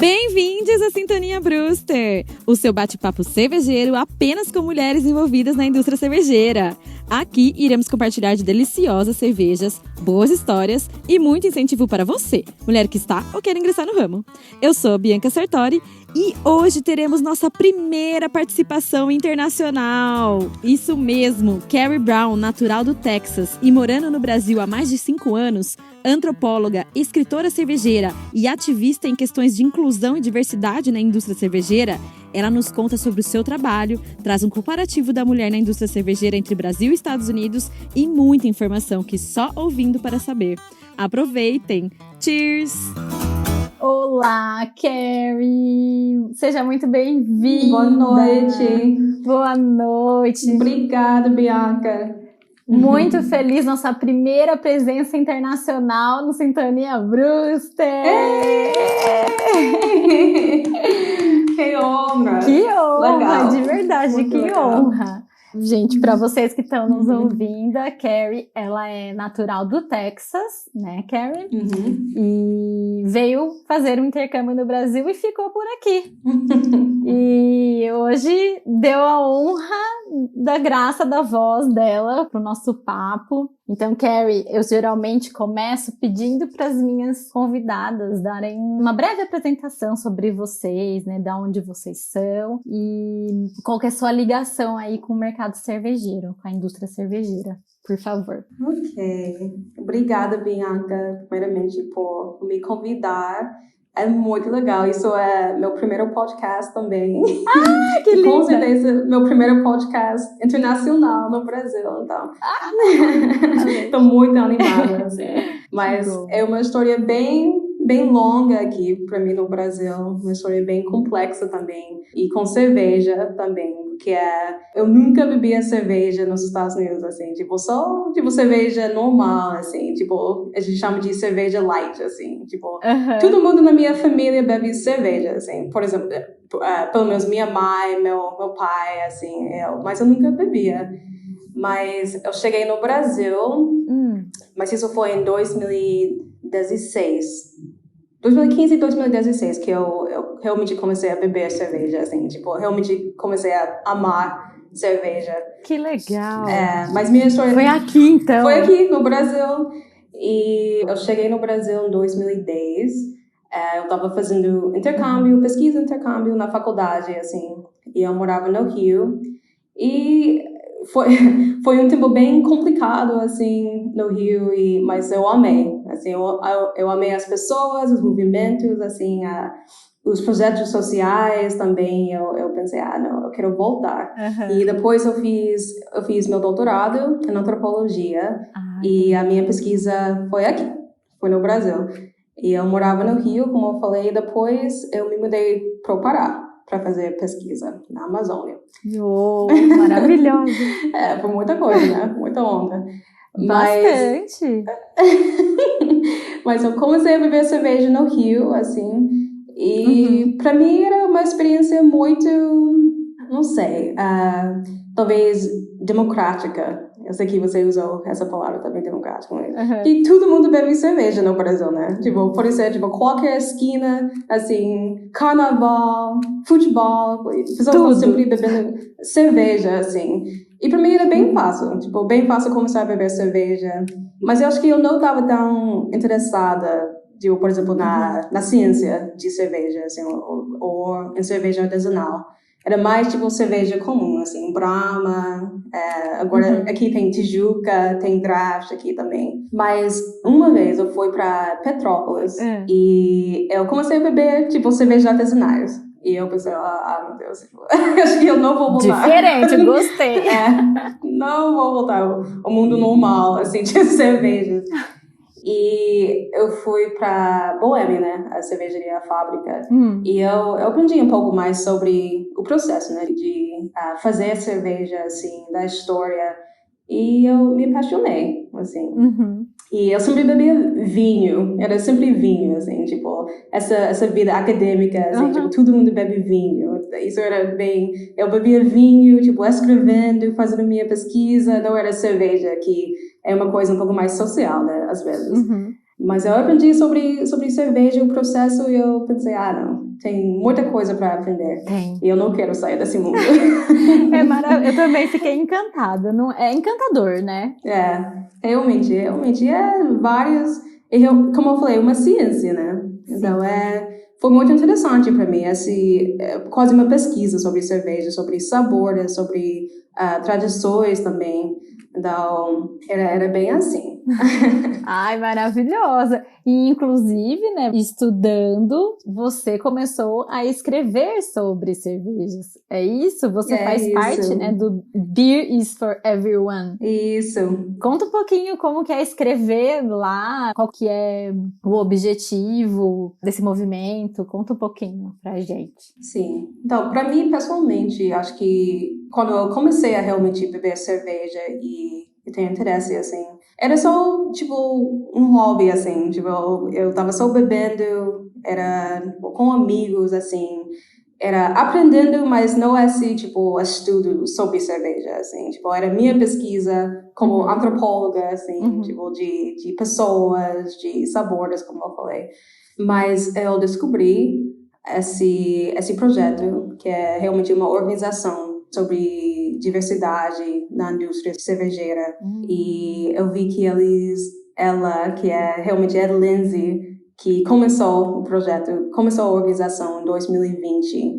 Bem-vindos à Sintonia Brewster, o seu bate-papo cervejeiro apenas com mulheres envolvidas na indústria cervejeira. Aqui iremos compartilhar de deliciosas cervejas, boas histórias e muito incentivo para você, mulher que está ou quer ingressar no ramo. Eu sou Bianca Sartori e hoje teremos nossa primeira participação internacional. Isso mesmo, Carrie Brown, natural do Texas e morando no Brasil há mais de 5 anos, antropóloga, escritora cervejeira e ativista em questões de inclusão e diversidade na indústria cervejeira, ela nos conta sobre o seu trabalho, traz um comparativo da mulher na indústria cervejeira entre Brasil e Estados Unidos e muita informação que só ouvindo para saber. Aproveitem! Cheers! Olá, Carrie! Seja muito bem-vinda! Boa noite! Boa noite! Obrigada, Bianca! Muito feliz, nossa primeira presença internacional no Sintonia Brewster! Que honra! Que honra, legal. De verdade, muito que legal. honra! Gente, para vocês que estão nos ouvindo, a Carrie, ela é natural do Texas, né, Carrie? E veio fazer um intercâmbio no Brasil e ficou por aqui. E hoje deu a honra da graça da voz dela pro nosso papo. Então, Carrie, eu geralmente começo pedindo para as minhas convidadas darem uma breve apresentação sobre vocês, né, de onde vocês são e qual que é a sua ligação aí com o mercado cervejeiro, com a indústria cervejeira, por favor. Ok. Obrigada, Bianca, primeiramente, por me convidar. É muito legal. Isso é meu primeiro podcast também. Ah, que E com linda! certeza, meu primeiro podcast internacional no Brasil, então. Estou muito animada, assim. Mas é uma história bem longa aqui para mim no Brasil. Uma história bem complexa também. E com cerveja também, porque eu nunca bebia cerveja nos Estados Unidos, assim. Tipo, só, cerveja normal, assim. Tipo, a gente chama de cerveja light, assim. Tipo, todo mundo na minha família bebe cerveja, assim. Por exemplo, pelo menos minha mãe, meu pai, assim. Mas eu nunca bebia. Mas eu cheguei no Brasil, mas isso foi em 2016. 2015 e 2016 que eu realmente comecei a beber cerveja, assim, tipo, realmente comecei a amar cerveja. Que legal! Mas minha história... Foi aqui, então? Foi aqui, no Brasil. E eu cheguei no Brasil em 2010. Eu estava fazendo pesquisa intercâmbio na faculdade, assim, e eu morava no Rio. E foi um tempo bem complicado, assim, no Rio, mas eu amei. Assim, eu amei as pessoas, os movimentos, assim, os projetos sociais também. Eu pensei, não, eu quero voltar. E depois eu fiz meu doutorado em antropologia. E a minha pesquisa foi aqui, foi no Brasil. E eu morava no Rio, como eu falei, e depois eu me mudei para o Pará para fazer pesquisa na Amazônia. Oh, maravilhoso! Foi muita coisa, né? Muita onda. Bastante! Mas eu comecei a beber cerveja no Rio, assim, e para mim era uma experiência muito, não sei, talvez democrática. Eu sei que você usou essa palavra também, democrática, mas e todo mundo bebe cerveja no Brasil, né? Tipo, pode ser, tipo, qualquer esquina, assim, carnaval, futebol, pessoas estão sempre bebendo cerveja, assim. E pra mim era bem fácil, tipo, bem fácil começar a beber cerveja. Mas eu acho que eu não estava tão interessada, tipo, por exemplo, na ciência de cerveja, assim, ou em cerveja artesanal. Era mais, tipo, cerveja comum, assim, Brahma, agora aqui tem Tijuca, tem Draft aqui também. Mas uma vez eu fui pra Petrópolis e eu comecei a beber, tipo, cervejas artesanais. E eu pensei, meu Deus, acho que eu não vou voltar. Diferente, eu gostei. Não vou voltar ao mundo normal, assim, de cervejas. E eu fui para Boêmia, né, a cervejaria, a fábrica, e eu aprendi um pouco mais sobre o processo, né, de fazer cerveja, assim, da história, e eu me apaixonei, assim. E eu sempre bebia vinho, era sempre vinho, assim, tipo, essa vida acadêmica, assim, tipo, todo mundo bebe vinho. Isso era bem... Eu bebia vinho, tipo, escrevendo, fazendo minha pesquisa, não era cerveja, que é uma coisa um pouco mais social, né, às vezes. Mas eu aprendi sobre cerveja, o processo, e eu pensei, não, tem muita coisa para aprender. Tem. E eu não quero sair desse mundo. É maravilhoso. Eu também fiquei encantada. Não, é encantador, né? Realmente várias, como eu falei, uma ciência, né? Sim. Então foi muito interessante para mim, quase uma pesquisa sobre cerveja, sobre sabores, sobre tradições também. Então, era bem assim. Ai, maravilhosa! E, inclusive, né, estudando, você começou a escrever sobre cervejas. É isso? Você faz parte, né, do Beer is for Everyone. Isso. Conta um pouquinho como que é escrever lá, qual que é o objetivo desse movimento. Conta um pouquinho pra gente. Sim. Então, para mim, pessoalmente, acho que quando eu comecei a realmente beber cerveja e ter interesse, assim, era só, tipo, um hobby, assim, tipo, eu tava só bebendo, era com amigos, assim, era aprendendo, mas não assim, tipo, estudo sobre cerveja, assim, tipo, era minha pesquisa como antropóloga, assim, tipo, de pessoas, de sabores, como eu falei. Mas eu descobri esse projeto, que é realmente uma organização sobre diversidade na indústria cervejeira. E eu vi que ela, que realmente é a Lindsay, que começou o projeto, começou a organização em 2020,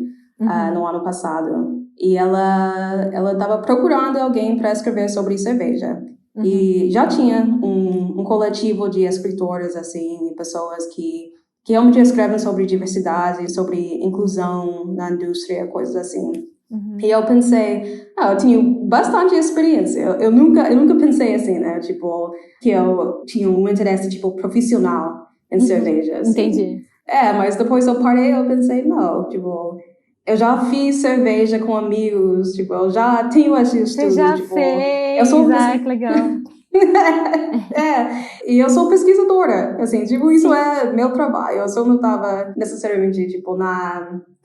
no ano passado. E ela estava procurando alguém para escrever sobre cerveja. E já tinha um coletivo de escritores, assim, pessoas que realmente escrevem sobre diversidade, sobre inclusão na indústria, coisas assim. E eu pensei, eu tinha bastante experiência. Eu nunca pensei assim, né? Tipo, que eu tinha um interesse, tipo, profissional em cerveja, assim. Entendi. Mas depois eu parei, eu pensei, não, tipo, eu já fiz cerveja com amigos, tipo, eu já tenho esse estudo. Você já tipo, fez? Eu sou Que legal. E eu sou pesquisadora, assim, tipo, isso é meu trabalho. Eu só não estava necessariamente, tipo,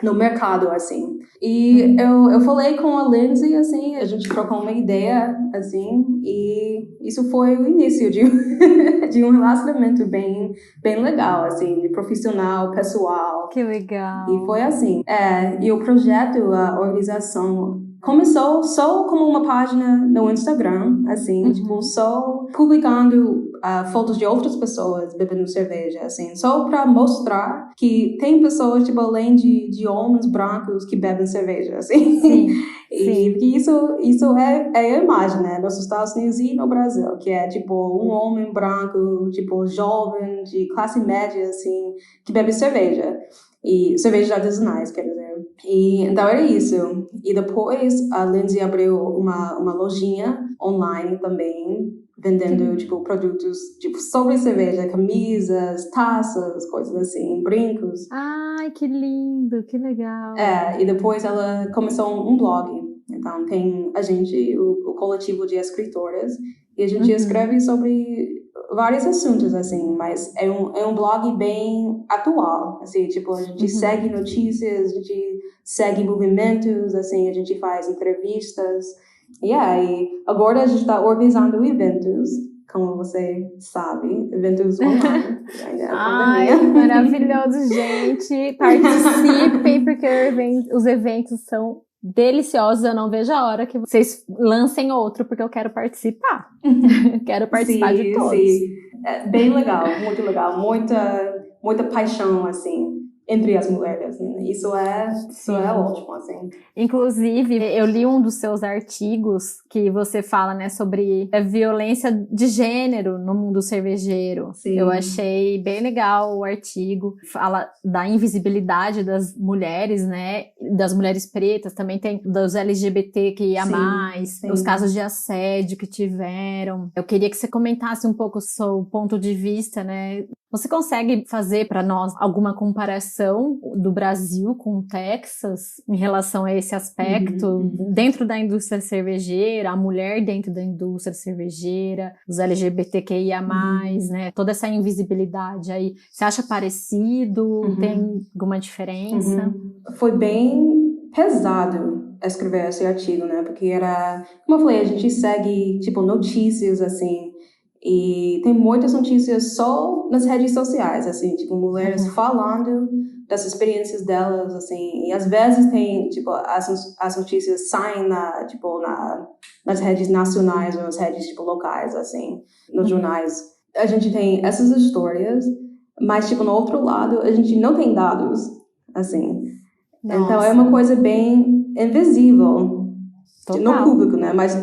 no mercado, assim. E eu falei com a Lindsay, assim, a gente trocou uma ideia, assim, e isso foi o início de um relacionamento bem legal, assim, de profissional, pessoal. Que legal. E foi assim. E o projeto, a organização, começou só como uma página no Instagram, assim, tipo, só publicando fotos de outras pessoas bebendo cerveja, assim, só para mostrar que tem pessoas, tipo, além de homens brancos que bebem cerveja, assim. Sim. E porque isso é a imagem, né, nos Estados Unidos e no Brasil, que é, tipo, um homem branco, tipo, jovem, de classe média, assim, que bebe cerveja. E cervejas artesanais, quer dizer. E então era isso. E depois a Lindsay abriu uma lojinha online também, vendendo tipo produtos tipo sobre cerveja, camisas, taças, coisas assim, brincos. Ai, que lindo, que legal. E depois ela começou um blog. Então tem o coletivo de escritoras, e a gente escreve sobre vários assuntos, assim, mas é um blog bem atual, assim, tipo, a gente segue notícias, a gente segue movimentos, assim, a gente faz entrevistas, e agora a gente está organizando eventos, como você sabe, eventos online. Ai, maravilhoso, gente, participem, porque os eventos são deliciosos. Eu não vejo a hora que vocês lancem outro, porque eu quero participar. Quero participar de todos. Sim. É bem legal, muito legal. Muita paixão, assim, entre as mulheres. Isso é ótimo, assim. Inclusive, eu li um dos seus artigos que você fala, né, sobre a violência de gênero no mundo cervejeiro. Sim. Eu achei bem legal o artigo. Fala da invisibilidade das mulheres, né, das mulheres pretas, também tem dos LGBTQIA+, sim. Os casos de assédio que tiveram. Eu queria que você comentasse um pouco o seu ponto de vista, né? Você consegue fazer para nós alguma comparação do Brasil com o Texas em relação a esse aspecto dentro da indústria cervejeira, a mulher dentro da indústria cervejeira, os LGBTQIA+, né? Toda essa invisibilidade aí. Você acha parecido? Tem alguma diferença? Foi bem pesado escrever esse artigo, né? Porque era, como eu falei, a gente segue, tipo, notícias, assim, E tem muitas notícias só nas redes sociais, assim, tipo, mulheres falando das experiências delas, assim, e às vezes tem, tipo, as notícias saem nas redes nacionais ou nas redes, tipo, locais, assim, nos jornais. A gente tem essas histórias, mas, tipo, no outro lado, a gente não tem dados, assim. Nossa. Então, é uma coisa bem invisível no público, né? Mas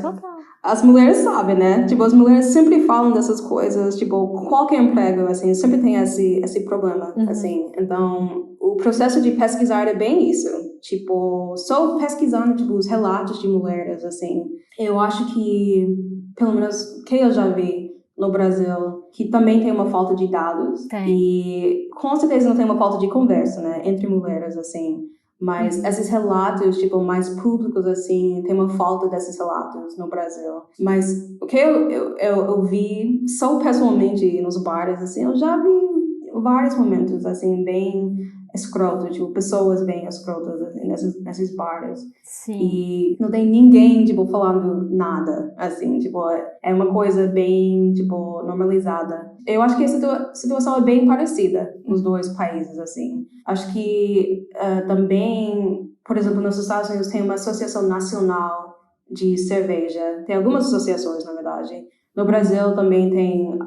as mulheres sabem, né? Tipo, as mulheres sempre falam dessas coisas, tipo, qualquer emprego, assim, sempre tem esse problema, assim. Então, o processo de pesquisar é bem isso. Tipo, só pesquisando, tipo, os relatos de mulheres, assim. Eu acho que, pelo menos, que eu já vi no Brasil, que também tem uma falta de dados. E, com certeza, não tem uma falta de conversa, né? Entre mulheres, assim. Mas esses relatos, tipo, mais públicos, assim, tem uma falta desses relatos no Brasil. Mas o que eu vi, só pessoalmente nos bares, assim, eu já vi vários momentos, assim, bem escrotos, tipo, pessoas bem escrotas, assim, nesses bares. Sim. E não tem ninguém, tipo, falando nada, assim, tipo, é uma coisa bem, tipo, normalizada. Eu acho que a situação é bem parecida nos dois países, assim. Acho que também, por exemplo, nos Estados Unidos tem uma associação nacional de cerveja. Tem algumas associações, na verdade. No Brasil também tem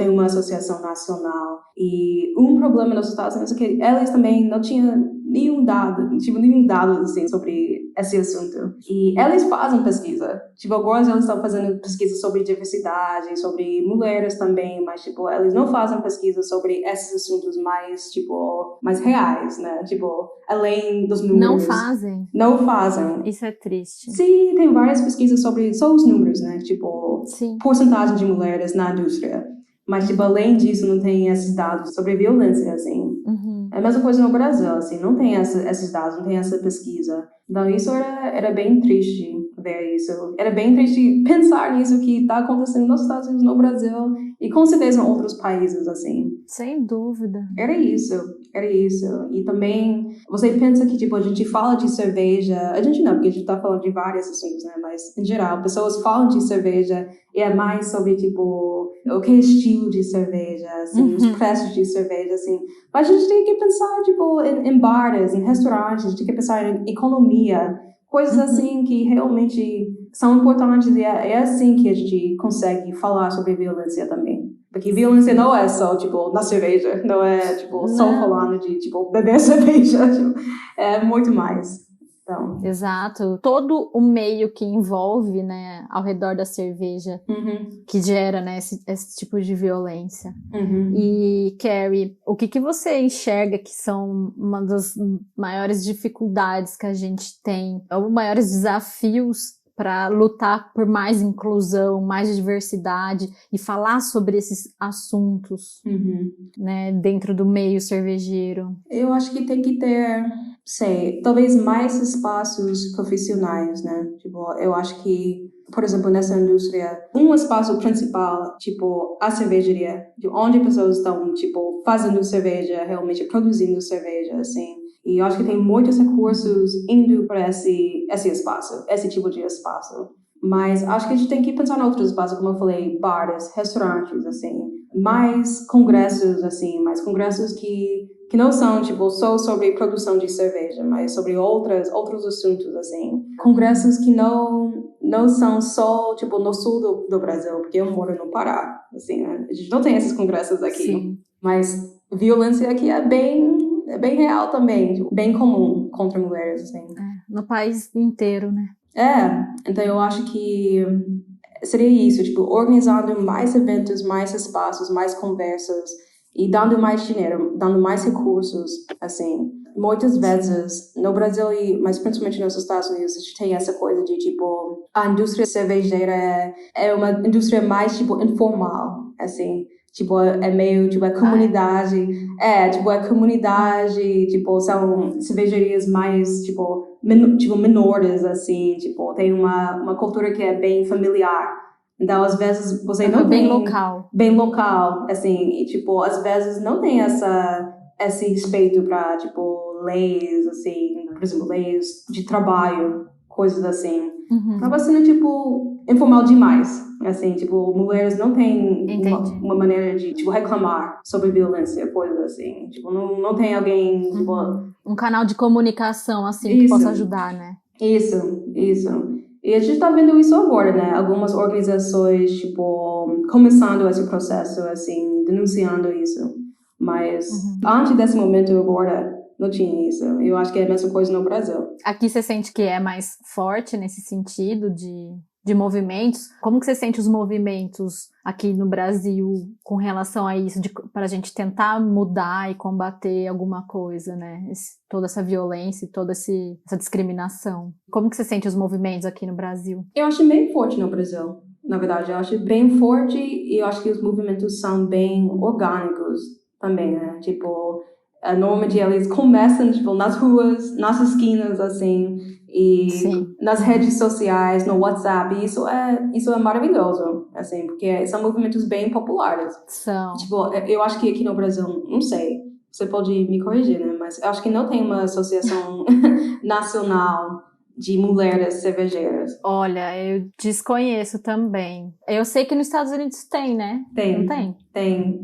uma associação nacional. E um problema nos Estados Unidos é que eles também não tinham nenhum dado assim, sobre esse assunto. E eles fazem pesquisa. Tipo, agora eles estão fazendo pesquisa sobre diversidade, sobre mulheres também, mas, tipo, eles não fazem pesquisa sobre esses assuntos mais reais, né? Tipo, além dos números. Não fazem. Isso é triste. Sim, tem várias pesquisas sobre só os números, né? Tipo, Sim. porcentagem de mulheres na indústria. Mas, tipo, além disso, não tem esses dados sobre violência, assim. É a mesma coisa no Brasil, assim, não tem esses dados, não tem essa pesquisa. Então, isso era bem triste ver isso. Era bem triste pensar nisso que está acontecendo nos Estados Unidos, no Brasil e com certeza em outros países, assim. Sem dúvida. Era isso. E também, você pensa que, tipo, a gente fala de cerveja, a gente não, porque a gente tá falando de vários assuntos, né? Mas, em geral, pessoas falam de cerveja e é mais sobre, tipo, o que estilo de cerveja, assim, os preços de cerveja, assim. Mas a gente tem que pensar, tipo, em bares, em restaurantes, a gente tem que pensar em economia, coisas assim que realmente são importantes e é assim que a gente consegue falar sobre violência também. Porque violência não é só, tipo, na cerveja, não é, tipo, só falando de, tipo, beber cerveja, tipo, é muito mais. Então. Exato. Todo o meio que envolve, né, ao redor da cerveja, que gera, né, esse tipo de violência. E, Carrie, o que você enxerga que são uma das maiores dificuldades que a gente tem, ou maiores desafios para lutar por mais inclusão, mais diversidade e falar sobre esses assuntos, né, dentro do meio cervejeiro? Eu acho que tem que ter, talvez mais espaços profissionais, né? Tipo, eu acho que, por exemplo, nessa indústria, um espaço principal, tipo, a cervejaria, de onde pessoas estão, tipo, fazendo cerveja, realmente produzindo cerveja, assim. E eu acho que tem muitos recursos indo para esse espaço, esse tipo de espaço. Mas acho que a gente tem que pensar em outros espaços, como eu falei, bares, restaurantes, assim. Mais congressos, assim, que não são, tipo, só sobre produção de cerveja, mas sobre outros assuntos, assim. Congressos que não são só, tipo, no sul do Brasil, porque eu moro no Pará, assim, né? A gente não tem esses congressos aqui. Sim. Mas violência aqui é bem real também, tipo, bem comum contra mulheres, assim. No país inteiro, né? Então eu acho que seria isso, tipo, organizando mais eventos, mais espaços, mais conversas e dando mais dinheiro, dando mais recursos, assim. Muitas vezes, no Brasil, mas principalmente nos Estados Unidos, a gente tem essa coisa de, tipo, a indústria cervejeira é uma indústria mais, tipo, informal, assim. Tipo, é meio, tipo, a comunidade, tipo, são cervejarias mais, tipo, menores, assim, tipo, tem uma cultura que é bem familiar. Então, às vezes, você não bem tem... local. Bem local, assim, e, tipo, às vezes não tem esse respeito pra, tipo, leis, assim, por exemplo, leis de trabalho, coisas assim. Acaba sendo, tipo, informal demais. Assim, tipo, mulheres não têm uma maneira de, tipo, reclamar sobre violência, coisas assim. Tipo, não tem alguém, tipo... Um canal de comunicação, assim, que possa ajudar, né? Isso. E a gente tá vendo isso agora, né? Algumas organizações, tipo, começando esse processo, assim, denunciando isso. Mas antes desse momento agora, não tinha isso. Eu acho que é a mesma coisa no Brasil. Aqui você sente que é mais forte nesse sentido de movimentos? Como que você sente os movimentos aqui no Brasil com relação a isso, para a gente tentar mudar e combater alguma coisa, né? Toda essa violência e toda essa discriminação. Como que você sente os movimentos aqui no Brasil? Eu acho bem forte no Brasil. Na verdade, eu acho bem forte e eu acho que os movimentos são bem orgânicos também, né? Tipo, normalmente eles começam, tipo, nas ruas, nas esquinas, assim, e nas redes sociais, no WhatsApp. E isso é maravilhoso, assim, porque são movimentos bem populares. São. Tipo, eu acho que aqui no Brasil, não sei, você pode me corrigir, né? Mas eu acho que não tem uma associação nacional de mulheres cervejeiras. Olha, eu desconheço também. Eu sei que nos Estados Unidos tem, né? Tem. Não tem?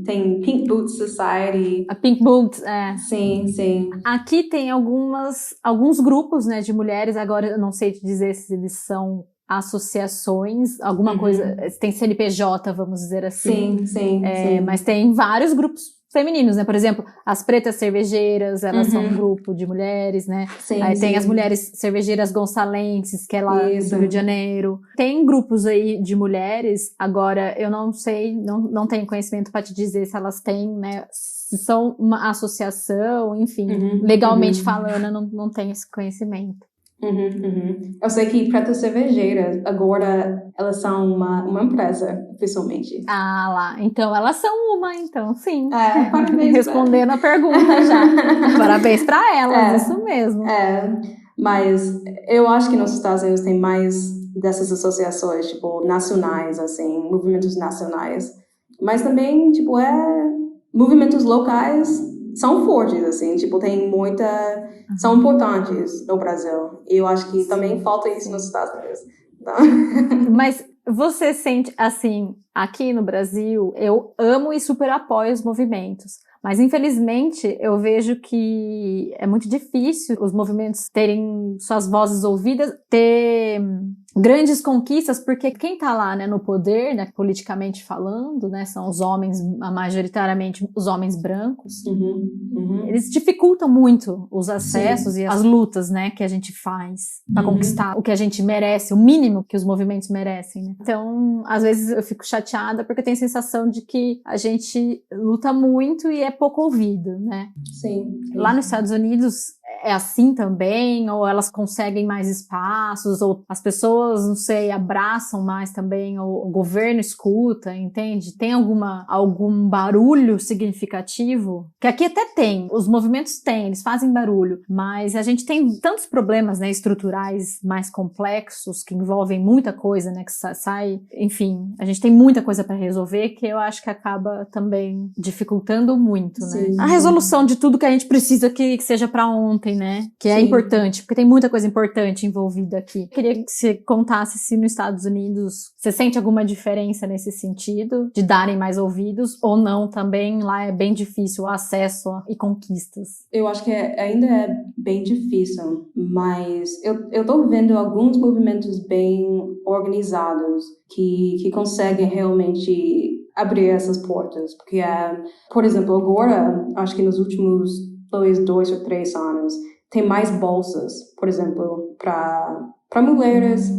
Tem Pink Boots Society. A Pink Boots, é. Sim. Aqui tem alguns grupos, né, de mulheres. Agora eu não sei te dizer se eles são associações, alguma coisa. Tem CNPJ, vamos dizer assim. Sim. Mas tem vários grupos femininos, né? Por exemplo, as pretas cervejeiras, elas são um grupo de mulheres, né? Aí tem as mulheres cervejeiras gonçalenses, que é lá do Rio de Janeiro. Tem grupos aí de mulheres, agora eu não sei, não tenho conhecimento para te dizer se elas têm, né? Se são uma associação, enfim, legalmente falando, eu não tenho esse conhecimento. Eu sei que Pretas Cervejeiras, agora, elas são uma empresa, oficialmente. Ah, lá. Então, elas são então, sim. Parabéns. Respondendo a pergunta já. Parabéns pra elas, isso mesmo. Mas eu acho que nos Estados Unidos tem mais dessas associações, tipo, nacionais, assim, movimentos nacionais. Mas também, tipo, movimentos locais são fortes, assim, tipo, são importantes no Brasil. E eu acho que também falta isso nos Estados Unidos. Então... Mas você sente, assim, aqui no Brasil, eu amo e super apoio os movimentos. Mas, infelizmente, eu vejo que é muito difícil os movimentos terem suas vozes ouvidas, ter grandes conquistas, porque quem tá lá, né, no poder, né, politicamente falando, né, são os homens, majoritariamente os homens brancos. Eles dificultam muito os acessos e as lutas, né, que a gente faz para conquistar o que a gente merece, o mínimo que os movimentos merecem, né? Então, às vezes eu fico chateada porque eu tenho a sensação de que a gente luta muito e é pouco ouvido, né? Sim. Lá nos Estados Unidos é assim também, ou elas conseguem mais espaços, ou as pessoas, não sei, abraçam mais também, ou o governo escuta, entende? Tem algum barulho significativo? Que aqui até tem, os movimentos têm, eles fazem barulho, mas a gente tem tantos problemas, né, estruturais mais complexos, que envolvem muita coisa, né, que sai, enfim, a gente tem muita coisa para resolver, que eu acho que acaba também dificultando muito, né? Sim. A resolução de tudo que a gente precisa que seja para ontem, né? Que é importante, porque tem muita coisa importante envolvida aqui. Queria que você contasse se nos Estados Unidos você sente alguma diferença nesse sentido, de darem mais ouvidos, ou não, também lá é bem difícil o acesso e conquistas. Eu acho que ainda é bem difícil, mas eu tô vendo alguns movimentos bem organizados que conseguem realmente abrir essas portas, porque, por exemplo, agora, acho que nos últimos 2 ou 3 anos, tem mais bolsas, por exemplo, para mulheres.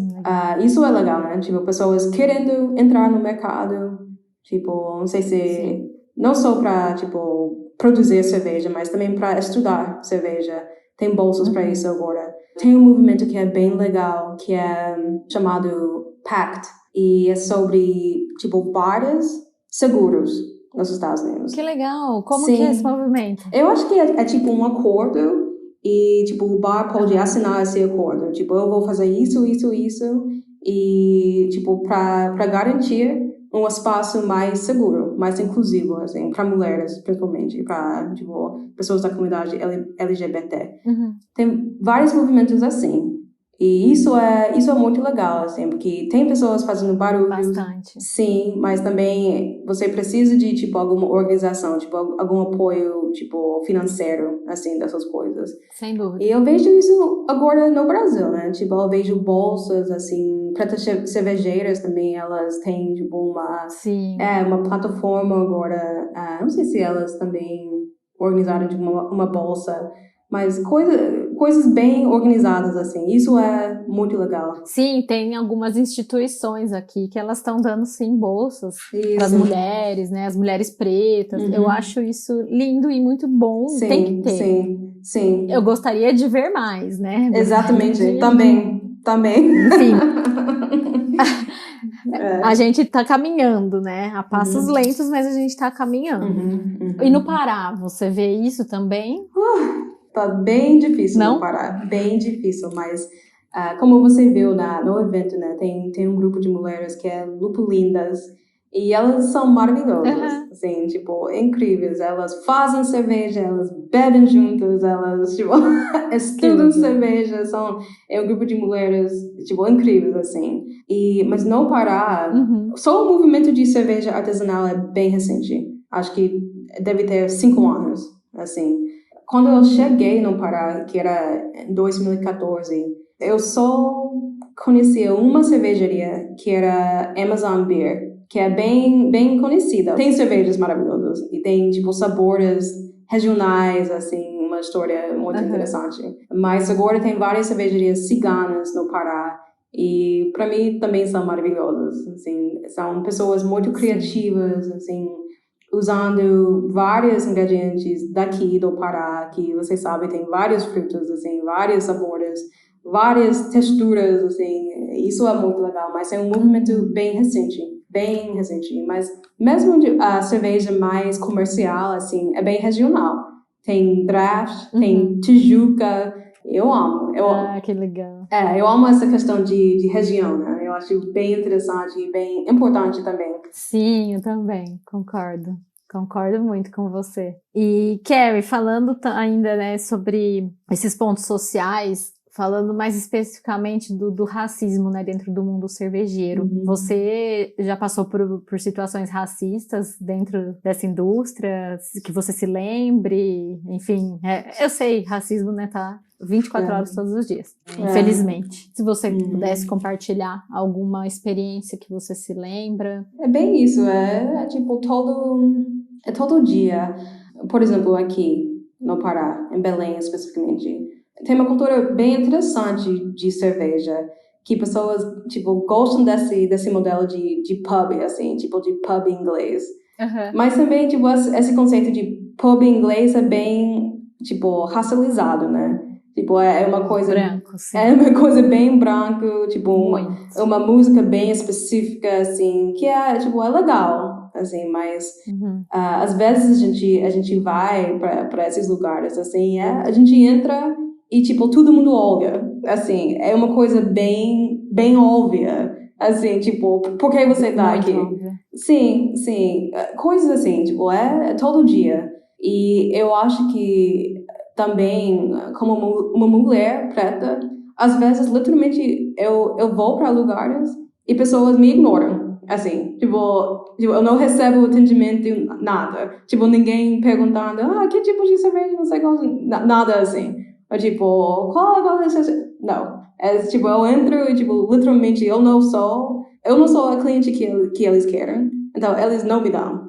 Isso é legal, né? Tipo, pessoas querendo entrar no mercado, tipo, não sei se... Não só para, tipo, produzir cerveja, mas também para estudar cerveja. Tem bolsas para isso agora. Tem um movimento que é bem legal, que é chamado PACT, e é sobre, tipo, bares seguros nos Estados Unidos. Que legal! Como que é esse movimento? Eu acho que é tipo um acordo e, tipo, o bar pode assinar esse acordo. Tipo, eu vou fazer isso e, tipo, para garantir um espaço mais seguro, mais inclusivo, assim, para mulheres, principalmente, para, tipo, pessoas da comunidade LGBT. Tem vários movimentos assim. E isso é muito legal, assim, porque tem pessoas fazendo barulho. Bastante. Sim, mas também você precisa de, tipo, alguma organização, tipo, algum apoio, tipo, financeiro, assim, dessas coisas. Sem dúvida. E eu vejo isso agora no Brasil, né? Tipo, eu vejo bolsas, assim, pretas cervejeiras também, elas têm, tipo, Sim. uma plataforma agora, não sei se elas também organizaram, tipo, uma bolsa, mas coisas bem organizadas, assim, isso é muito legal. Sim, tem algumas instituições aqui que elas estão dando, sim, bolsas para as mulheres, né? As mulheres pretas. Eu acho isso lindo e muito bom. Sim, tem que ter. Sim. Eu gostaria de ver mais, né? Exatamente, também. Enfim. A gente tá caminhando, né? A passos lentos, mas a gente tá caminhando. E no Pará, você vê isso também? Tá bem difícil Não? no Pará, bem difícil, mas como você viu no evento, né? Tem um grupo de mulheres que é Lupulindas e elas são maravilhosas, assim, tipo, incríveis. Elas fazem cerveja, elas bebem juntas, elas, tipo, estudam cerveja, é um grupo de mulheres, tipo, incríveis, assim. Mas no Pará, só o movimento de cerveja artesanal é bem recente. Acho que deve ter 5 anos, assim. Quando eu cheguei no Pará, que era em 2014, eu só conhecia uma cervejaria, que era Amazon Beer, que é bem, bem conhecida. Tem cervejas maravilhosas e tem, tipo, sabores regionais, assim, uma história muito interessante. Mas agora tem várias cervejarias ciganas no Pará e, para mim, também são maravilhosas, assim. São pessoas muito criativas, assim, usando vários ingredientes daqui do Pará, que você sabe, tem vários frutos, assim, vários sabores, várias texturas, assim, isso é muito legal, mas é um movimento bem recente, mas mesmo a cerveja mais comercial, assim, é bem regional. Tem draft, tem Tijuca, eu amo. Que legal. Eu amo essa questão de região, né? Eu acho bem interessante e bem importante também. Sim, eu também, concordo. Concordo muito com você. E, Carrie, falando ainda, né, sobre esses pontos sociais, falando mais especificamente do racismo, né, dentro do mundo cervejeiro. Você já passou por situações racistas dentro dessa indústria, que você se lembre? Enfim, eu sei, racismo, né, tá 24 horas todos os dias, infelizmente. Se você pudesse compartilhar alguma experiência que você se lembra. É bem isso, tipo todo dia. Por exemplo, aqui no Pará, em Belém especificamente, tem uma cultura bem interessante de cerveja, que pessoas, tipo, gostam desse modelo de pub, assim, tipo de pub inglês. Mas também, tipo, esse conceito de pub inglês é bem, tipo, racializado, né? Tipo, é uma coisa... Branco, sim. É uma coisa bem branco, tipo, uma música bem específica, assim, que tipo, é legal, assim, mas às vezes a gente vai para esses lugares, assim, a gente entra e, tipo, todo mundo olha, assim, é uma coisa bem, bem óbvia, assim, tipo, por que você tá aqui? Óbvia. Sim, coisas assim, tipo, é todo dia. E eu acho que também, como uma mulher preta, às vezes, literalmente, eu vou para lugares e pessoas me ignoram. Assim, tipo, eu não recebo atendimento, nada. Tipo, ninguém perguntando, que tipo de cerveja você gosta? Nada assim. Ou, tipo, qual é essa? Não. Tipo, eu entro e, tipo, literalmente, eu não sou a cliente que eles querem. Então, eles não me dão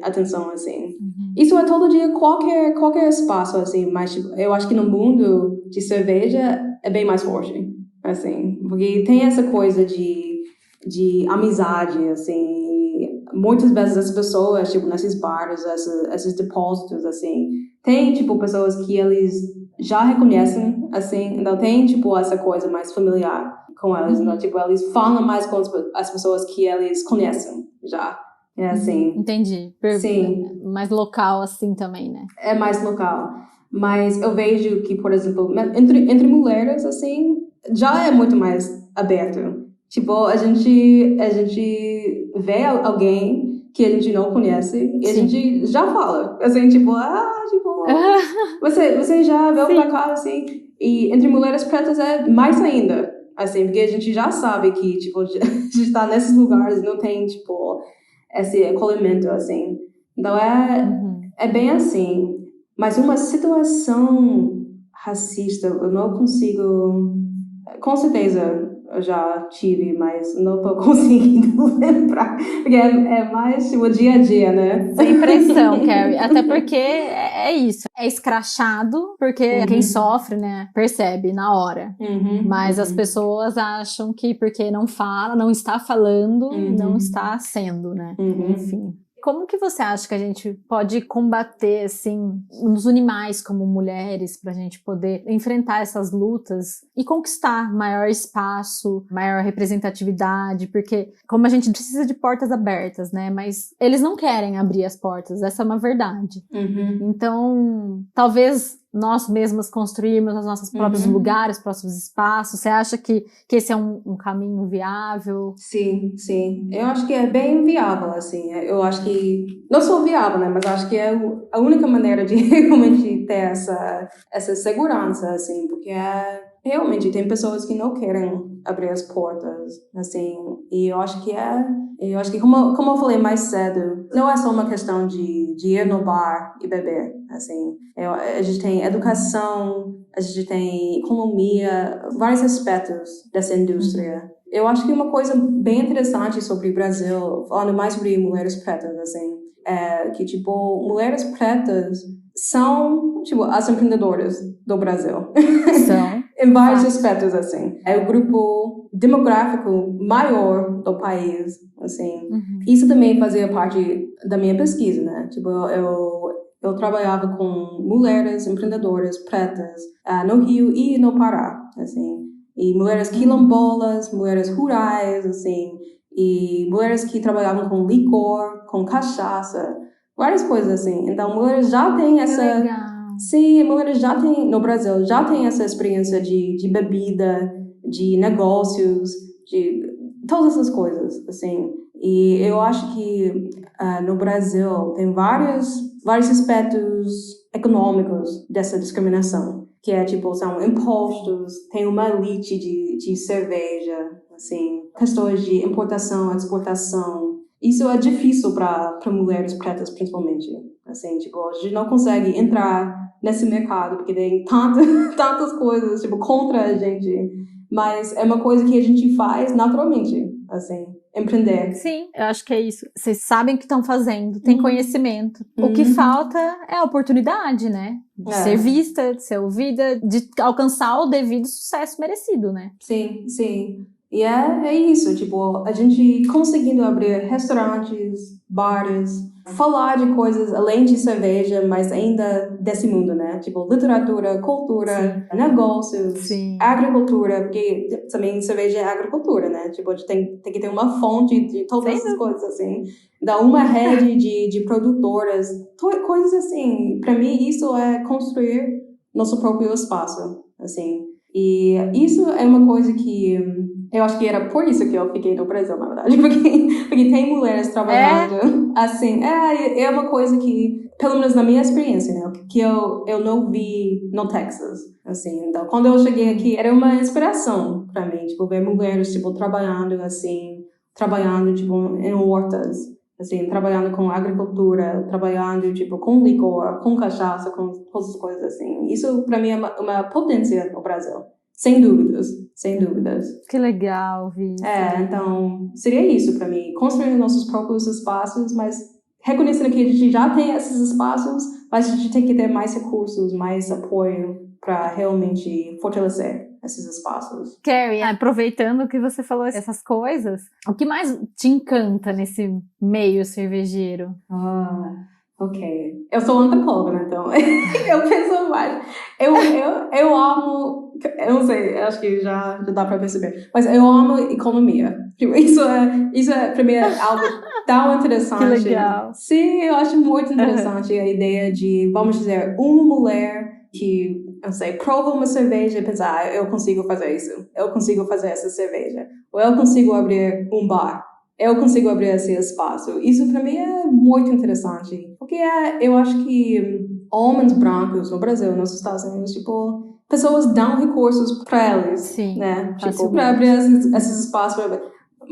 atenção, assim. Isso é todo dia, qualquer espaço, assim, mas tipo, eu acho que no mundo de cerveja é bem mais forte, assim, porque tem essa coisa de amizade, assim, muitas vezes as pessoas, tipo, nesses bares, esses depósitos, assim, tem, tipo, pessoas que eles já reconhecem, assim, então tem, tipo, essa coisa mais familiar com eles, então, tipo, eles falam mais com as pessoas que eles conhecem já. É assim. Entendi. Sim. Mais local assim também, né? É mais local. Mas eu vejo que, por exemplo, entre mulheres, assim, já é muito mais aberto. Tipo, a gente vê alguém que a gente não conhece e a Sim. gente já fala, assim, tipo, você já veio pra cá, assim, e entre mulheres pretas é mais ainda, assim, porque a gente já sabe que, tipo, a gente tá nesses lugares e não tem, tipo, esse acolhimento, assim. Então é bem assim. Mas uma situação racista, eu não consigo. Com certeza eu já tive, mas não tô conseguindo lembrar. Porque é mais tipo, o dia a dia, né? Sem pressão, Carrie. Até porque é isso. É escrachado, porque quem sofre, né, percebe na hora. Mas as pessoas acham que porque não fala, não está falando, não está sendo, né? Enfim. Como que você acha que a gente pode combater, assim, nos unir como mulheres pra gente poder enfrentar essas lutas e conquistar maior espaço, maior representatividade? Porque como a gente precisa de portas abertas, né? Mas eles não querem abrir as portas, essa é uma verdade. Então, talvez nós mesmas construirmos os nossos próprios lugares, próprios espaços. Você acha que esse é um caminho viável? Sim, sim. Eu acho que é bem viável, assim. Eu acho que... Não só viável, né? Mas acho que é a única maneira de realmente ter essa segurança, assim. Porque realmente tem pessoas que não querem abrir as portas, assim. E eu acho que como eu falei mais cedo, não é só uma questão de ir no bar e beber, assim. A gente tem educação, a gente tem economia, vários aspectos dessa indústria. Eu acho que uma coisa bem interessante sobre o Brasil, falando mais sobre mulheres pretas, assim, é que, tipo, mulheres pretas são, tipo, as empreendedoras do Brasil. São. Em vários aspectos, assim. É o grupo demográfico maior do país, assim. Isso também fazia parte da minha pesquisa, né? Tipo, eu trabalhava com mulheres empreendedoras pretas no Rio e no Pará, assim. E mulheres quilombolas, mulheres rurais, assim. E mulheres que trabalhavam com licor, com cachaça, várias coisas assim. Então, mulheres já têm essa... Legal. Sim, mulheres já têm, no Brasil, já tem essa experiência de bebida, de negócios, de todas essas coisas, assim. E eu acho que no Brasil tem vários aspectos econômicos dessa discriminação, que é, tipo, são impostos, tem uma elite de cerveja, assim, questões de importação, exportação. Isso é difícil para mulheres pretas, principalmente. Assim, tipo, a gente não consegue entrar nesse mercado porque tem tantas coisas, tipo, contra a gente. Mas é uma coisa que a gente faz naturalmente, assim, empreender. Sim, eu acho que é isso. Vocês sabem o que estão fazendo, têm conhecimento. O que falta é a oportunidade, né? De ser vista, de ser ouvida, de alcançar o devido sucesso merecido, né? Sim, sim. E é isso, tipo, a gente conseguindo abrir restaurantes, bares, falar de coisas além de cerveja, mas ainda desse mundo, né? Tipo, literatura, cultura, negócios, agricultura, porque também cerveja é agricultura, né? Tipo, a gente tem que ter uma fonte de todas essas coisas, assim. Dá uma rede de produtoras, coisas assim. Pra mim, isso é construir nosso próprio espaço, assim. E isso é uma coisa que eu acho que era por isso que eu fiquei no Brasil, na verdade, porque tem mulheres trabalhando assim. É uma coisa que, pelo menos na minha experiência, né, que eu não vi no Texas, assim. Então, quando eu cheguei aqui, era uma inspiração para mim, tipo, ver mulheres, tipo, trabalhando tipo, em hortas, assim, trabalhando com agricultura, trabalhando, tipo, com licor, com cachaça, com todas as coisas assim. Isso, para mim, é uma potência no Brasil. Sem dúvidas, sem dúvidas. Que legal, Vi. Então, seria isso para mim. Construir nossos próprios espaços, mas reconhecendo que a gente já tem esses espaços, mas a gente tem que ter mais recursos, mais apoio para realmente fortalecer esses espaços. Carrie, aproveitando que você falou essas coisas, o que mais te encanta nesse meio cervejeiro? Ok. Eu sou antropóloga, né? Então eu penso mais. Eu amo. Eu não sei, acho que já dá pra perceber. Mas eu amo economia. Tipo, isso pra mim é algo tão interessante. Que legal. Sim, eu acho muito interessante a ideia de, vamos dizer, uma mulher que, eu não sei, prova uma cerveja e pensa, eu consigo fazer isso. Eu consigo fazer essa cerveja. Ou eu consigo abrir um bar. eu consigo abrir esse espaço. Isso para mim é muito interessante, porque eu acho que homens brancos no Brasil, nos Estados Unidos, tipo, pessoas dão recursos para eles, Sim, né? Tipo, facilmente. para abrir esses espaços.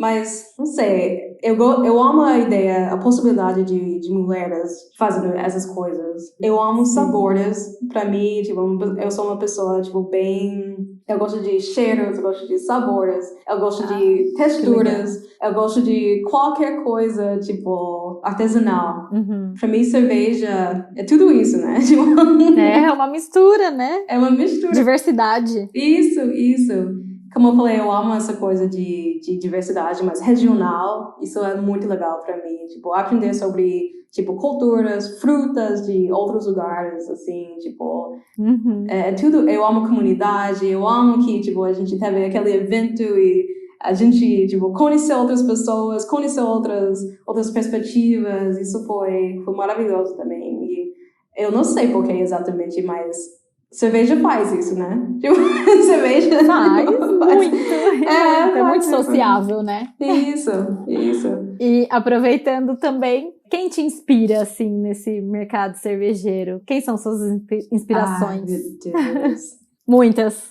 Mas, não sei, eu amo a ideia, a possibilidade de mulheres fazendo essas coisas. Eu amo sabores. Pra mim, tipo, eu sou uma pessoa, tipo, bem... Eu gosto de cheiros, eu gosto de sabores, eu gosto de texturas, eu gosto de qualquer coisa, tipo, artesanal. Uhum. Pra mim, cerveja é tudo isso, né? Tipo, É uma mistura, né? é uma mistura. Diversidade. Isso. Como eu falei, eu amo essa coisa de diversidade, mas regional, isso é muito legal pra mim. Tipo, aprender sobre, tipo, culturas, frutas de outros lugares, assim, tipo... Uhum. É tudo, eu amo comunidade, eu amo que, tipo, a gente teve aquele evento e a gente, tipo, conheceu outras pessoas, conheceu outras perspectivas, isso foi maravilhoso também. E eu não sei por que exatamente, mas cerveja faz isso, né? Tipo, cerveja Faz muito. É muito isso. sociável, né? Isso. E aproveitando também, quem te inspira, assim, nesse mercado cervejeiro? Quem são suas inspirações? Ai, meu Deus. Muitas.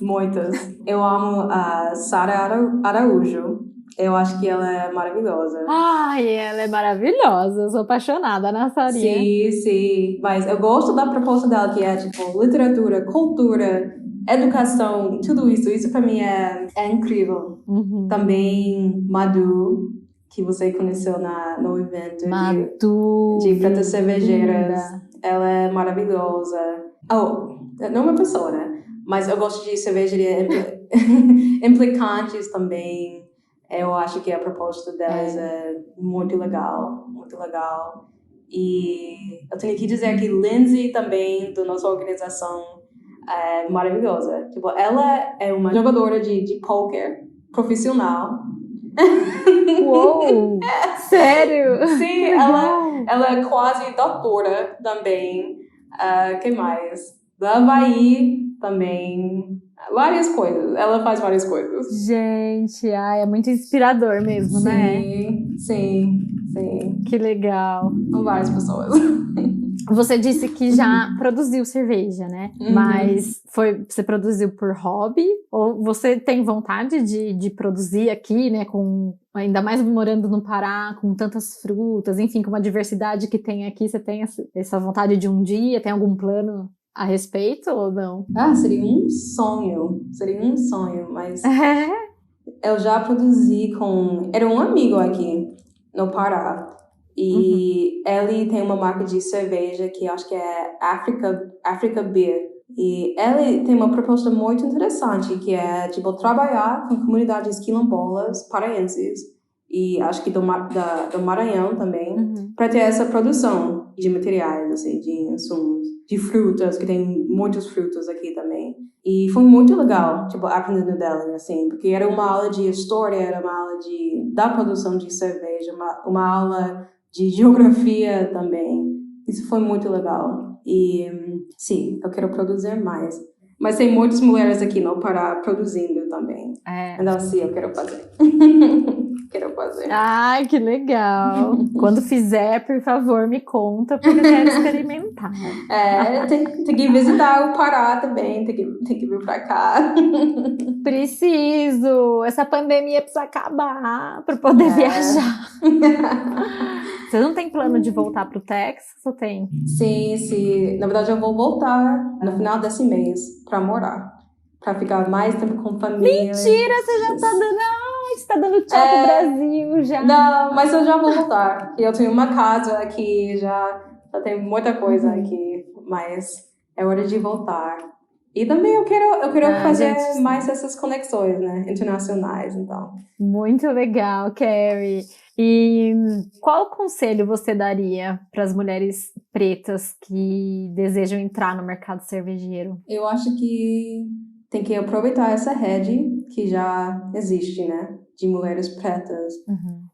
Eu amo a Sara Araújo. Eu acho que ela é maravilhosa. Ai, ela é maravilhosa. Eu sou apaixonada na Sarinha. Sim. Mas eu gosto da proposta dela, que é, tipo, literatura, cultura, educação, tudo isso. Isso pra mim é incrível. Uhum. Também Madu, que você conheceu no evento Madu, de Pretas Cervejeiras. linda. Ela é maravilhosa. Não uma pessoa, né? Mas eu gosto de cervejaria implicantes também. Eu acho que a proposta delas é muito legal. E eu tenho que dizer que Lindsay também, da nossa organização, é maravilhosa. Tipo, ela é uma jogadora de poker profissional. Uou! Sério? Sim, ela é quase doutora também. Que mais? Da Havaí também. Várias coisas. Ela faz várias coisas. Gente, é muito inspirador mesmo, né? Sim. Que legal. São várias pessoas. Você disse que já produziu cerveja, né? Uhum. Mas você produziu por hobby? Ou você tem vontade de produzir aqui, né? Ainda mais morando no Pará, com tantas frutas, enfim, com uma diversidade que tem aqui. Você tem essa vontade de um dia? Tem algum plano a respeito ou não? Seria um sonho, mas eu já produzi era um amigo aqui no Pará, e ele tem uma marca de cerveja que acho que é Africa Beer, e ele tem uma proposta muito interessante, que é, tipo, trabalhar com comunidades quilombolas paraenses, e acho que do Maranhão também, para ter essa produção de materiais, assim, de insumos, de frutas, que tem muitos frutos aqui também. E foi muito legal, tipo, aprendendo dela, assim, porque era uma aula de história, era uma aula da produção de cerveja, uma aula de geografia também. Isso foi muito legal. E, sim, eu quero produzir mais. Mas tem muitas mulheres aqui no Pará produzindo também. Então, sim, eu quero fazer. Ai, que legal. Quando fizer, por favor, me conta, porque eu quero experimentar. Tem que visitar o Pará também, tem que vir pra cá. Preciso! Essa pandemia precisa acabar para poder viajar. Você não tem plano de voltar pro Texas ou tem? Sim. Na verdade, eu vou voltar no final desse mês pra morar. Pra ficar mais tempo com família. Mentira, você já tá dando... Ai, você tá dando tchau pro Brasil já. Não, mas eu já vou voltar. Eu tenho uma casa aqui, já tem muita coisa aqui. Mas é hora de voltar. E também eu quero fazer mais essas conexões, né? Internacionais, então. Muito legal, Carrie. E qual conselho você daria para as mulheres pretas que desejam entrar no mercado cervejeiro? Eu acho que tem que aproveitar essa rede que já existe, né? De mulheres pretas.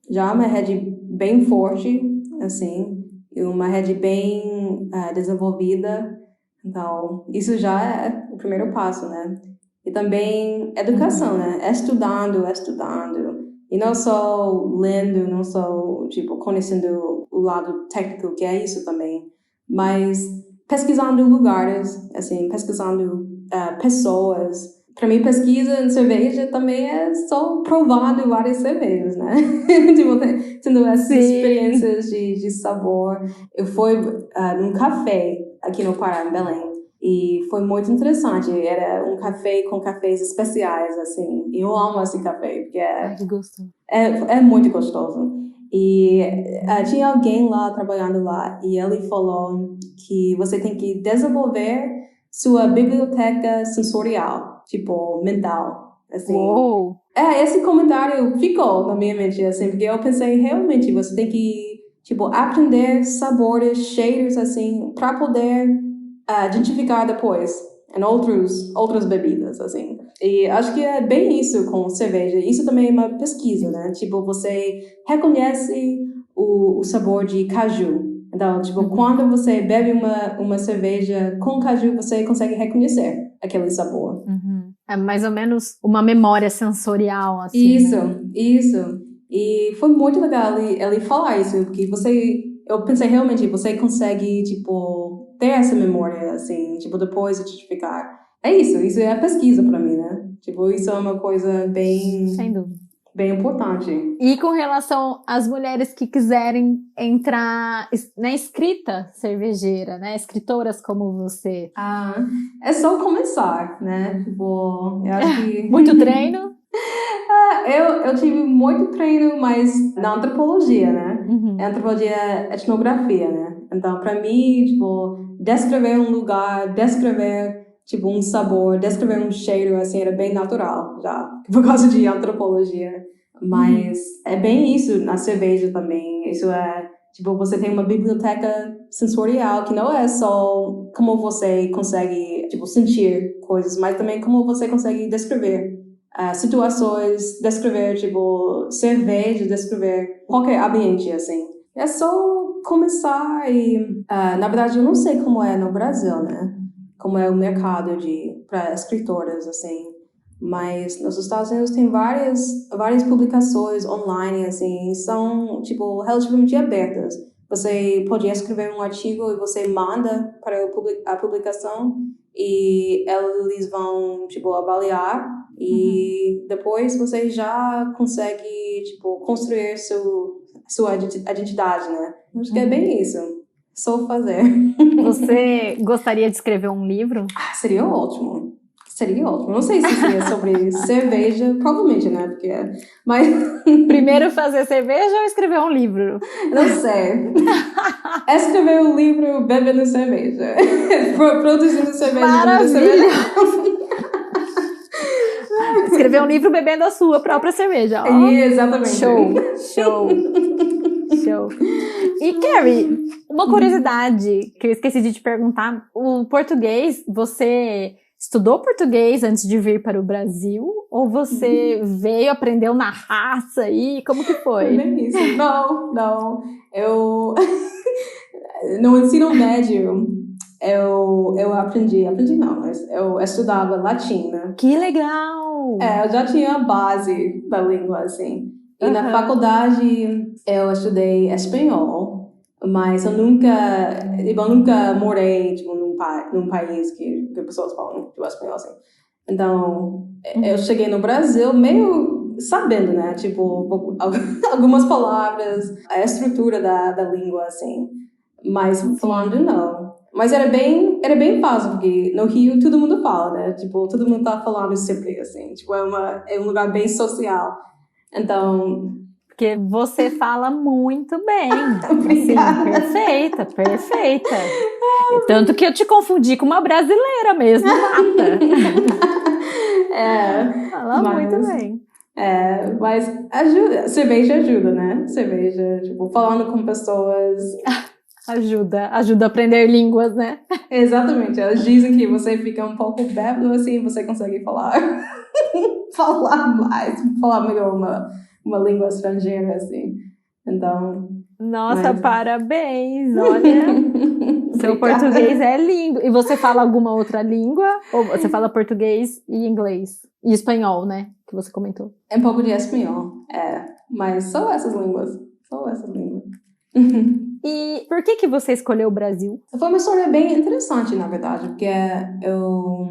Já é uma rede bem forte, assim, e uma rede bem desenvolvida. Então, isso já é o primeiro passo, né? E também educação, né? Estudando. E não só lendo, não só, tipo, conhecendo o lado técnico, que é isso também, mas pesquisando lugares, assim, pesquisando pessoas. Para mim, pesquisa em cerveja também é só provando várias cervejas, né? Tipo, tendo essas experiências de sabor. Eu fui num café aqui no Pará, em Belém. E foi muito interessante. Era um café com cafés especiais, assim. E eu amo esse café, porque Que gostoso. é muito gostoso. E tinha alguém lá, trabalhando lá, e ele falou que você tem que desenvolver sua biblioteca sensorial, tipo, mental, assim. Uou! Esse comentário ficou na minha mente, assim, porque eu pensei, realmente, você tem que, tipo, aprender sabores, cheiros, assim, para poder identificar depois em outras bebidas, assim. E acho que é bem isso com cerveja. Isso também é uma pesquisa, né? Tipo, você reconhece o sabor de caju. Então, tipo, quando você bebe uma cerveja com caju, você consegue reconhecer aquele sabor. É mais ou menos uma memória sensorial, assim, Isso, né? isso. E foi muito legal ele falar isso, porque eu pensei realmente, você consegue, tipo, ter essa memória, assim, tipo, depois de identificar. Isso é pesquisa pra mim, né? Tipo, isso é uma coisa Sem dúvida. bem importante. E com relação às mulheres que quiserem entrar na escrita cervejeira, né? Escritoras como você. É só começar, né? Tipo, eu acho que... Muito treino? Eu tive muito treino, mas na antropologia, né? Antropologia é etnografia, né? Então, pra mim, tipo, descrever um lugar, descrever, tipo, um sabor, descrever um cheiro, assim, era bem natural, já, por causa de antropologia. Mas é bem isso na cerveja também. Isso é, tipo, você tem uma biblioteca sensorial, que não é só como você consegue, tipo, sentir coisas, mas também como você consegue descrever situações, descrever, tipo, cerveja, descrever qualquer ambiente, assim. É só começar e, na verdade, eu não sei como é no Brasil, né? Como é o mercado para escritoras, assim. Mas nos Estados Unidos tem várias publicações online, assim, são, tipo, relativamente abertas. Você pode escrever um artigo e você manda para a publicação e eles vão, tipo, avaliar e depois você já consegue, tipo, construir sua identidade, né? Acho que é bem isso. Só fazer. Você gostaria de escrever um livro? Seria ótimo. Seria ótimo. Não sei se seria sobre cerveja, provavelmente, né? Mas Primeiro fazer cerveja ou escrever um livro? não sei. Escrever um livro bebendo cerveja. Produzindo cerveja, bebendo cerveja. Escrever um livro bebendo a sua própria cerveja. Exatamente. Show. E, Carrie, uma curiosidade que eu esqueci de te perguntar. O português, você estudou português antes de vir para o Brasil? Ou você veio, aprendeu na raça aí? Como que foi? Nem isso. Não. Eu... No ensino médio, eu aprendi não, mas eu estudava latim, né? Que legal! Eu já tinha a base da língua, assim. E na faculdade eu estudei espanhol, mas eu nunca morei, tipo, num país que pessoas falam tipo, espanhol, assim. Então, eu cheguei no Brasil meio sabendo, né? Tipo, algumas palavras, a estrutura da língua, assim. Mas falando, não. Mas era bem fácil, porque no Rio todo mundo fala, né? Tipo, todo mundo tá falando sempre, assim. Tipo, é um lugar bem social. Então... Porque você fala muito bem. Obrigada. Assim, perfeita. Tanto que eu te confundi com uma brasileira mesmo, nata. Fala muito bem. Mas ajuda. Cerveja ajuda, né? Cerveja, tipo, falando com pessoas... Ajuda a aprender línguas, né? Exatamente. Elas dizem que você fica um pouco bêbado, assim, você consegue falar mais, falar melhor uma língua estrangeira, assim. Então... Nossa, parabéns, olha. Seu português é lindo. E você fala alguma outra língua? Ou você fala português e inglês? E espanhol, né? Que você comentou. Um pouco de espanhol, mas só essas línguas. E por que você escolheu o Brasil? Foi uma história bem interessante, na verdade, porque eu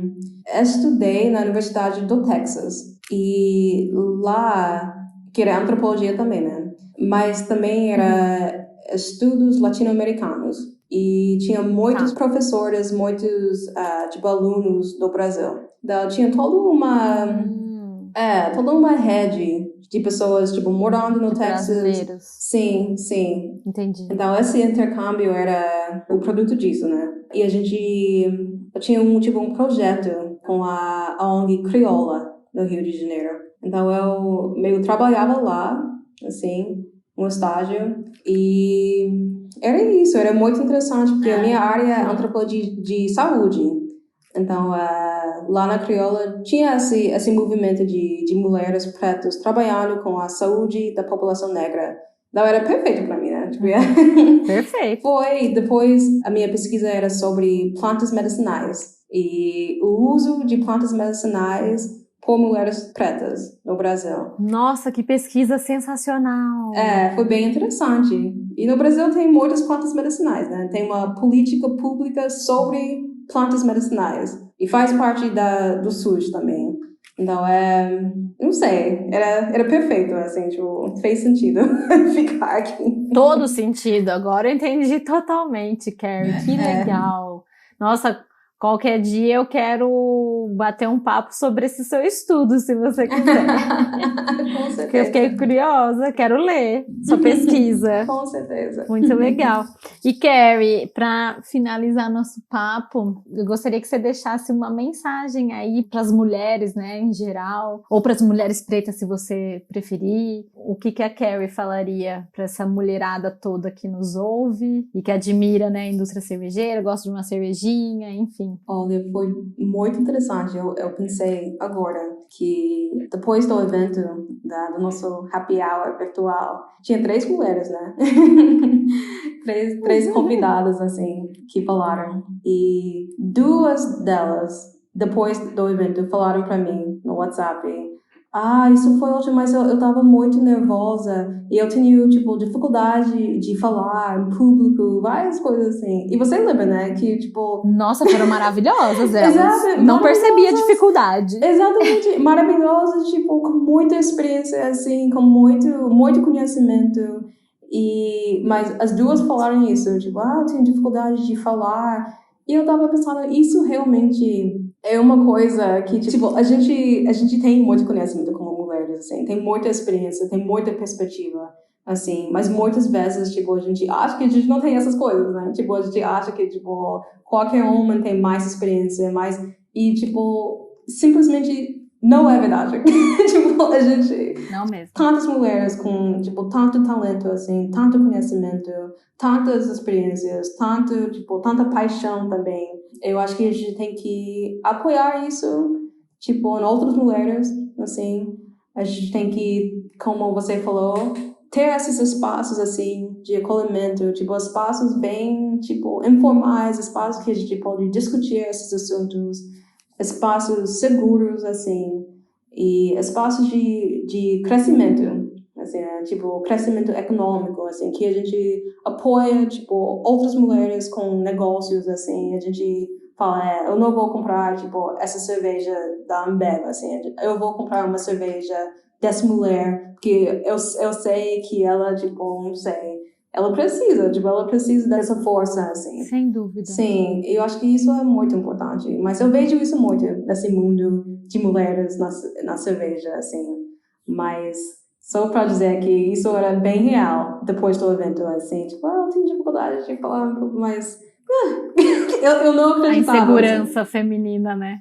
estudei na Universidade do Texas e lá, que era antropologia também, né? Mas também era estudos latino-americanos e tinha muitos professores, muitos tipo alunos do Brasil. Então tinha toda uma rede de pessoas, tipo, morando no Texas. Brasileiros. Sim. Entendi. Então, esse intercâmbio era o produto disso, né? E eu tinha um projeto com a ONG Crioula, no Rio de Janeiro. Então, eu meio trabalhava lá, assim, um estágio, e era isso, era muito interessante, porque a minha área é antropologia de saúde. Então, lá na Crioula tinha esse movimento de mulheres pretas trabalhando com a saúde da população negra. Então, era perfeito para mim, né? Perfeito. Depois, a minha pesquisa era sobre plantas medicinais e o uso de plantas medicinais por mulheres pretas no Brasil. Nossa, que pesquisa sensacional! Foi bem interessante. E no Brasil tem muitas plantas medicinais, né? Tem uma política pública sobre plantas medicinais. E faz parte do SUS também. Então, não sei, era perfeito, assim, tipo, fez sentido ficar aqui. Todo sentido, agora eu entendi totalmente, Carrie, que legal. Nossa, qualquer dia eu quero bater um papo sobre esse seu estudo, se você quiser. Com certeza. Porque eu fiquei curiosa, quero ler sua pesquisa. Com certeza. Muito legal. E Carrie, para finalizar nosso papo, eu gostaria que você deixasse uma mensagem aí para as mulheres, né, em geral, ou para as mulheres pretas, se você preferir. O que a Carrie falaria para essa mulherada toda que nos ouve e que admira, né, a indústria cervejeira, gosta de uma cervejinha, enfim. Olha, foi muito interessante. Eu pensei agora que depois do evento do nosso happy hour virtual, tinha 3 mulheres, né? três convidadas, assim, que falaram. E 2 delas, depois do evento, falaram pra mim no WhatsApp: isso foi ótimo, mas eu tava muito nervosa e eu tinha, tipo, dificuldade de falar em público, várias coisas assim. E você lembra, né, que, tipo... Nossa, foram maravilhosas elas. Exato, não percebi a dificuldade. Exatamente, maravilhosas, tipo, com muita experiência, assim, com muito conhecimento. Mas as 2 falaram isso, tipo, eu tenho dificuldade de falar. E eu tava pensando, isso realmente é uma coisa que, tipo, a gente tem muito conhecimento como mulheres, assim, tem muita experiência, tem muita perspectiva, assim, mas muitas vezes, tipo, a gente acha que a gente não tem essas coisas, né? Tipo, a gente acha que, tipo, qualquer homem tem mais experiência, e, tipo, simplesmente não é verdade. Tipo, a gente... Não mesmo. Tantas mulheres com, tipo, tanto talento, assim, tanto conhecimento, tantas experiências, tanta paixão também. Eu acho que a gente tem que apoiar isso, tipo, em outras mulheres, assim. A gente tem que, como você falou, ter esses espaços, assim, de acolhimento, tipo, espaços bem, tipo, informais, espaços que a gente pode discutir esses assuntos, espaços seguros, assim, e espaços de crescimento, assim, tipo, crescimento econômico, assim, que a gente apoia, tipo, outras mulheres com negócios, assim, a gente fala, eu não vou comprar, tipo, essa cerveja da Ambev, assim, eu vou comprar uma cerveja dessa mulher, porque eu sei que ela, tipo, não sei, ela precisa dessa força, assim. Sem dúvida. Sim, eu acho que isso é muito importante. Mas eu vejo isso muito nesse mundo de mulheres na cerveja, assim. Mas só para dizer que isso era bem real depois do evento, assim. Tipo, eu tenho dificuldade de falar um pouco mais... eu não acreditava. A insegurança feminina, né?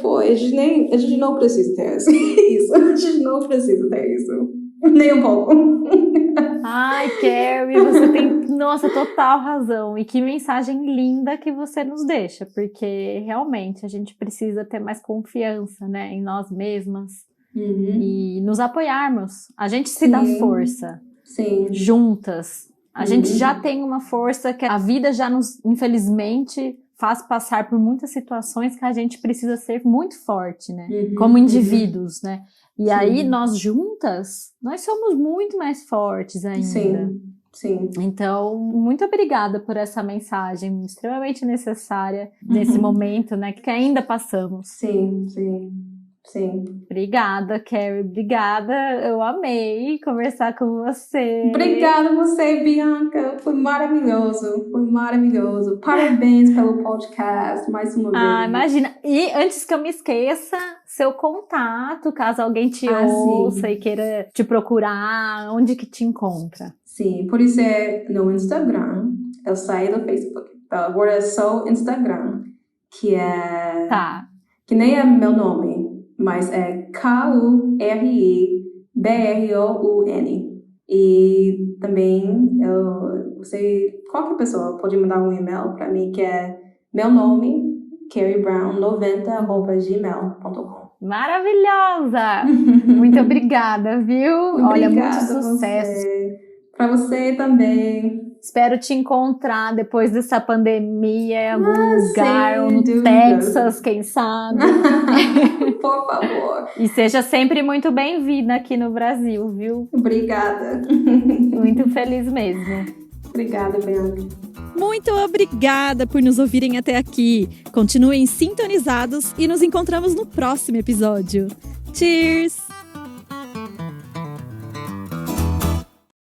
Foi. A gente não precisa ter isso. A gente não precisa ter isso. Nem um pouco. Ai, Carrie, você tem, nossa, total razão. E que mensagem linda que você nos deixa, porque realmente a gente precisa ter mais confiança, né, em nós mesmas e nos apoiarmos. A gente se dá força. Sim. Juntas. A gente já tem uma força que a vida já nos, infelizmente, faz passar por muitas situações que a gente precisa ser muito forte, né? Como indivíduos, né? E aí, nós juntas, nós somos muito mais fortes ainda. Sim. Então, muito obrigada por essa mensagem extremamente necessária nesse momento, né? Que ainda passamos. Sim. Obrigada, Carrie. Obrigada. Eu amei conversar com você. Obrigada a você, Bianca. Foi maravilhoso. Parabéns pelo podcast, mais uma vez. Imagina. E antes que eu me esqueça, seu contato, caso alguém te ouça e queira te procurar, onde que te encontra? Sim, por isso é no Instagram. Eu saí do Facebook. Agora é só Instagram, que é... Tá. Que nem é meu nome, mas é KURIBROUN. E também, qualquer pessoa pode mandar um e-mail para mim, que é meu nome, carriebrown90@gmail.com. Maravilhosa! Muito obrigada, viu? Olha, muito sucesso. Para você também. Espero te encontrar depois dessa pandemia em algum lugar, ou no Texas, quem sabe. Por favor. E seja sempre muito bem-vinda aqui no Brasil, viu? Obrigada. Muito feliz mesmo. Obrigada, Bianca. Muito obrigada por nos ouvirem até aqui. Continuem sintonizados e nos encontramos no próximo episódio. Cheers!